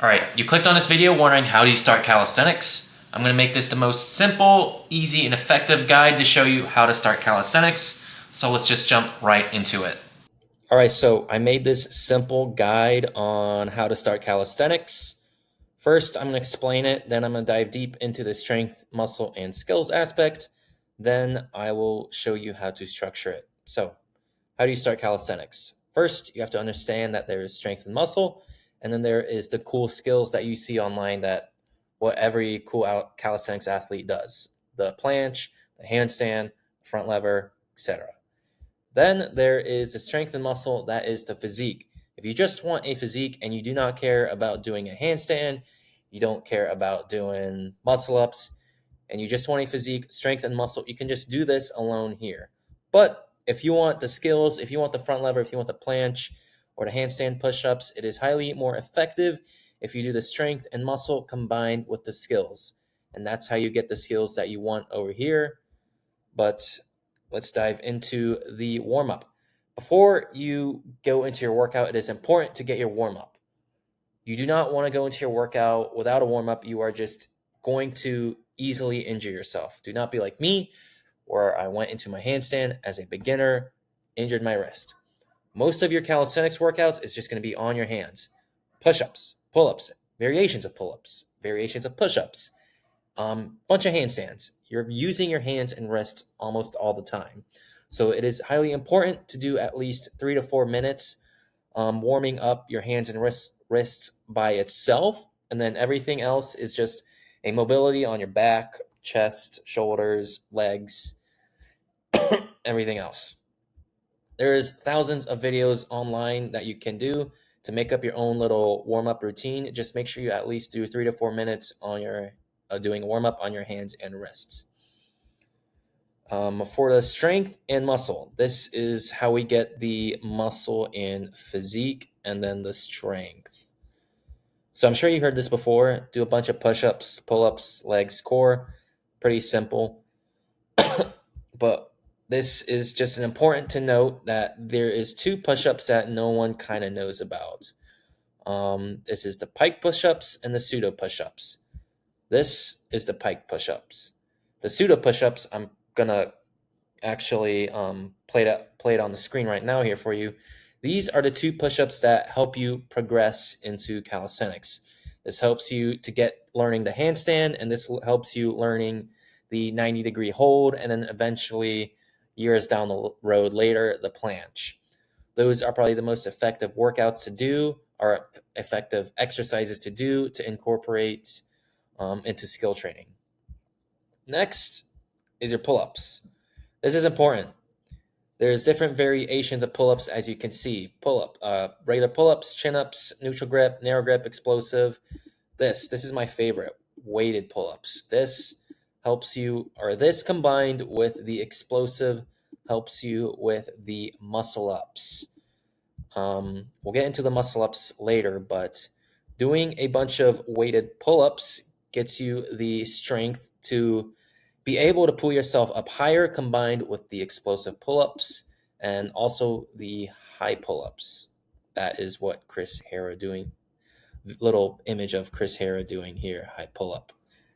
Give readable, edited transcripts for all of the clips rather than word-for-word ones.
All right, you clicked on this video wondering how do you start calisthenics. I'm going to make this the most simple, easy, and effective guide to show you how to start calisthenics. So let's just jump right into it. All right, so I made this simple guide on how to start calisthenics. First, I'm going to explain it, then I'm going to dive deep into the strength, muscle, and skills aspect. Then I will show you how to structure it. So, how do you start calisthenics? First, you have to understand that there is strength and muscle, and then there is the cool skills that you see online that what every cool calisthenics athlete does: the planche, the handstand, front lever, etc. Then there is the strength and muscle, that is the physique. If you just want a physique and you do not care about doing a handstand, you don't care about doing muscle ups, and you just want a physique, strength, and muscle, you can just do this alone here. But if you want the skills, if you want the front lever, if you want the planche or the handstand push ups, it is highly more effective if you do the strength and muscle combined with the skills. And that's how you get the skills that you want over here. But let's dive into the warm up. Before you go into your workout, it is important to get your warm up. You do not want to go into your workout without a warm up. You are just going to easily injure yourself. Do not be like me, where I went into my handstand as a beginner, injured my wrist. Most of your calisthenics workouts is just going to be on your hands. Push ups, pull ups, variations of pull ups, variations of push ups, bunch of handstands. You're using your hands and wrists almost all the time. So it is highly important to do at least 3 to 4 minutes warming up your hands and wrists by itself. And then everything else is just a mobility on your back, chest, shoulders, legs, everything else. There's thousands of videos online that you can do to make up your own little warm-up routine. Just make sure you at least do 3 to 4 minutes on your doing a warm-up on your hands and wrists. For the strength and muscle, this is how we get the muscle and physique, and then the strength. So I'm sure you heard this before. Do a bunch of push-ups, pull-ups, legs, core. Pretty simple. But this is just an important to note that there is two push-ups that no one kind of knows about. This is the pike push-ups and the pseudo push-ups. This is the pike push-ups. The pseudo push-ups, I'm gonna actually play it on the screen right now here for you. These are the two push-ups that help you progress into calisthenics. This helps you to get learning the handstand, and this helps you learning the 90-degree hold, and then eventually, years down the road later, the planche. Those are probably the most effective workouts to do, or effective exercises to do to incorporate into skill training. Next is your pull-ups. This is important. There's different variations of pull-ups, as you can see. Pull-up, regular pull-ups, chin-ups, neutral grip, narrow grip, explosive. This is my favorite, weighted pull-ups. This helps you, or this combined with the explosive helps you with the muscle-ups. We'll get into the muscle-ups later, but doing a bunch of weighted pull-ups gets you the strength to be able to pull yourself up higher, combined with the explosive pull-ups and also the high pull-ups. That is what Chris Hera doing. Little image of Chris Hera doing here, high pull-up.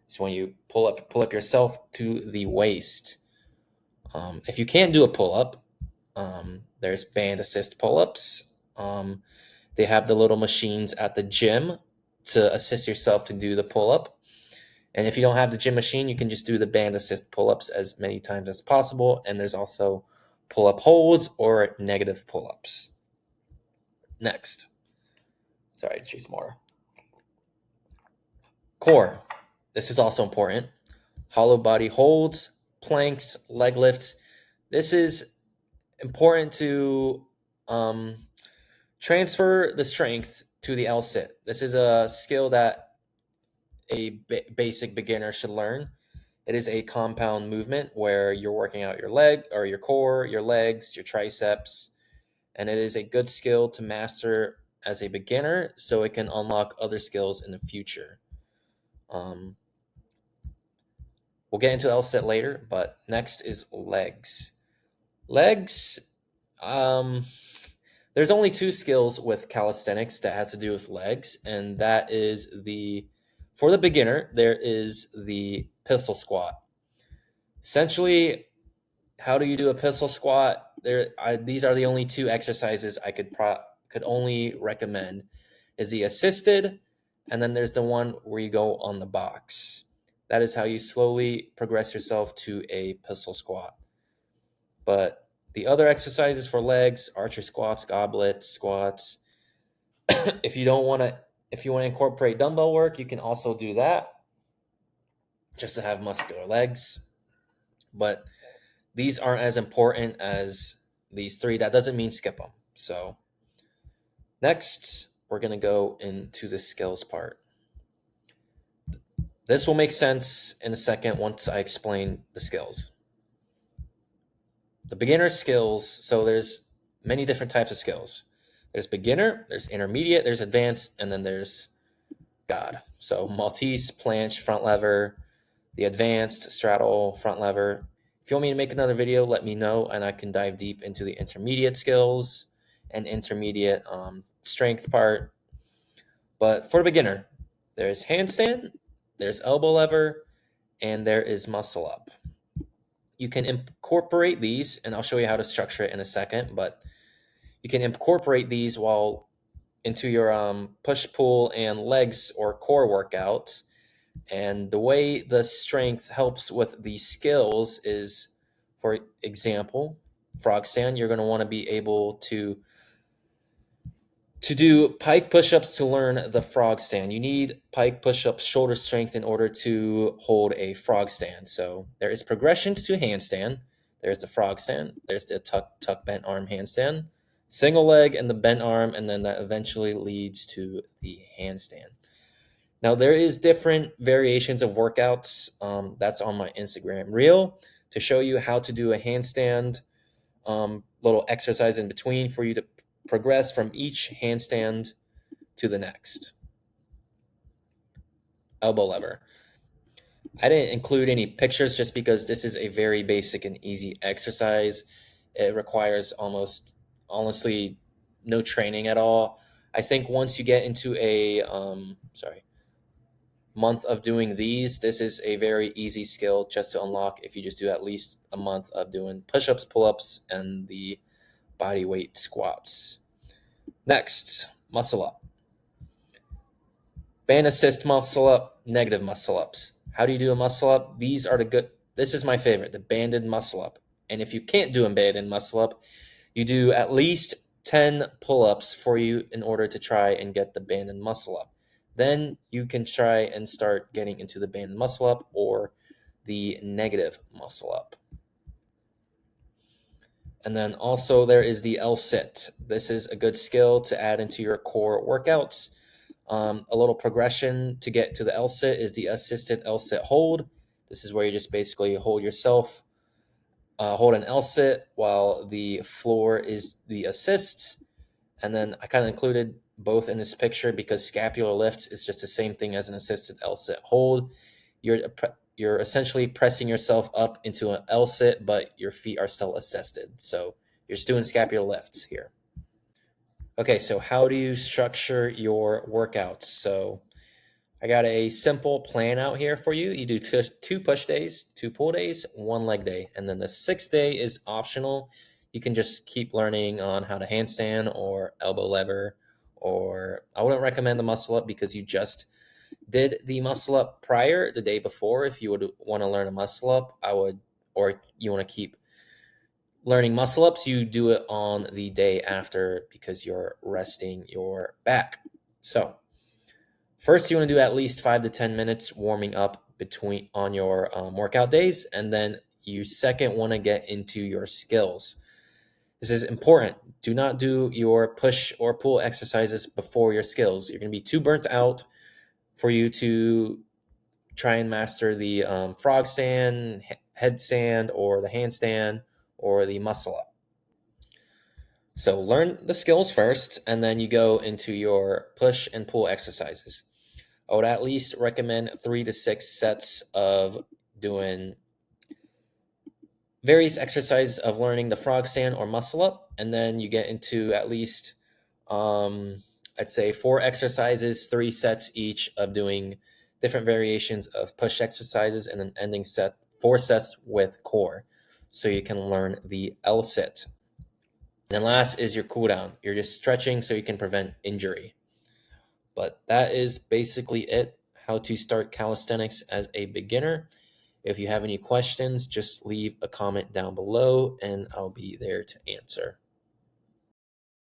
So when you pull up yourself to the waist. If you can't do a pull-up, there's band assist pull-ups. They have the little machines at the gym to assist yourself to do the pull-up. And if you don't have the gym machine, you can just do the band assist pull-ups as many times as possible. And there's also pull-up holds or negative pull-ups. Next. Sorry, choose more. Core. This is also important. Hollow body holds, planks, leg lifts. This is important to transfer the strength to the L-sit. This is a skill that a basic beginner should learn. It is a compound movement where you're working out your leg or your core, your legs, your triceps, and it is a good skill to master as a beginner so it can unlock other skills in the future. We'll get into L-sit later, but next is legs. Legs, there's There's only two skills with calisthenics that has to do with legs, and that is for the beginner, there is the pistol squat. Essentially, how do you do a pistol squat? These are the only two exercises I could only recommend. Is the assisted, and then there's the one where you go on the box. That is how you slowly progress yourself to a pistol squat. But the other exercises for legs, archer squats, goblet squats, if you don't want to if you want to incorporate dumbbell work, you can also do that just to have muscular legs. But these aren't as important as these three. That doesn't mean skip them. So next, we're going to go into the skills part. This will make sense in a second once I explain the skills. The beginner skills, so there's many different types of skills. There's beginner, there's intermediate, there's advanced, and then there's God. So Maltese, planche, front lever, the advanced, straddle, front lever. If you want me to make another video, let me know, and I can dive deep into the intermediate skills and intermediate strength part. But for beginner, there's handstand, there's elbow lever, and there is muscle up. You can incorporate these, and I'll show you how to structure it in a second, but you can incorporate these while into your push, pull, and legs or core workout. And the way the strength helps with the skills is, for example, frog stand, you're going to want to be able to do pike push-ups to learn the frog stand. You need pike push-ups shoulder strength in order to hold a frog stand. So there is progressions to handstand. There's the frog stand. There's the tuck bent arm handstand, single leg and the bent arm, and then that eventually leads to the handstand. Now there is different variations of workouts. That's on my Instagram reel to show you how to do a handstand, little exercise in between for you to progress from each handstand to the next. Elbow lever. I didn't include any pictures just because this is a very basic and easy exercise. It requires honestly, no training at all. I think once you get into a month of doing these, this is a very easy skill just to unlock if you just do at least a month of doing push-ups, pull-ups, and the body weight squats. Next, muscle up. Band assist muscle up, negative muscle ups. How do you do a muscle up? This is my favorite, the banded muscle up. And if you can't do a banded muscle up, you do at least 10 pull-ups for you in order to try and get the banded muscle up. Then you can try and start getting into the banded muscle up or the negative muscle up. And then also there is the L-sit. This is a good skill to add into your core workouts. A little progression to get to the L-sit is the assisted L-sit hold. This is where you just basically hold yourself, hold an L-sit while the floor is the assist. And then I kind of included both in this picture because scapular lifts is just the same thing as an assisted L-sit hold. You're essentially pressing yourself up into an L-sit, but your feet are still assisted. So you're just doing scapular lifts here. Okay, so how do you structure your workouts? So I got a simple plan out here for you. You do two push days, two pull days, one leg day, and then the sixth day is optional. You can just keep learning on how to handstand or elbow lever, or I wouldn't recommend the muscle up because you just did the muscle up prior the day before. If you would want to learn a muscle up, or you want to keep learning muscle ups, you do it on the day after because you're resting your back. So first, you want to do at least 5 to 10 minutes warming up on your workout days, and then you second want to get into your skills. This is important. Do not do your push or pull exercises before your skills. You're going to be too burnt out for you to try and master the frog stand, headstand, or the handstand, or the muscle up. So learn the skills first, and then you go into your push and pull exercises. I would at least recommend 3 to 6 sets of doing various exercises of learning the frog stand or muscle up, and then you get into at least I'd say 4 exercises, 3 sets each of doing different variations of push exercises, and then ending 4 sets with core, so you can learn the L sit. And then last is your cool down. You're just stretching so you can prevent injury. But that is basically it. How to start calisthenics as a beginner. If you have any questions, just leave a comment down below and I'll be there to answer.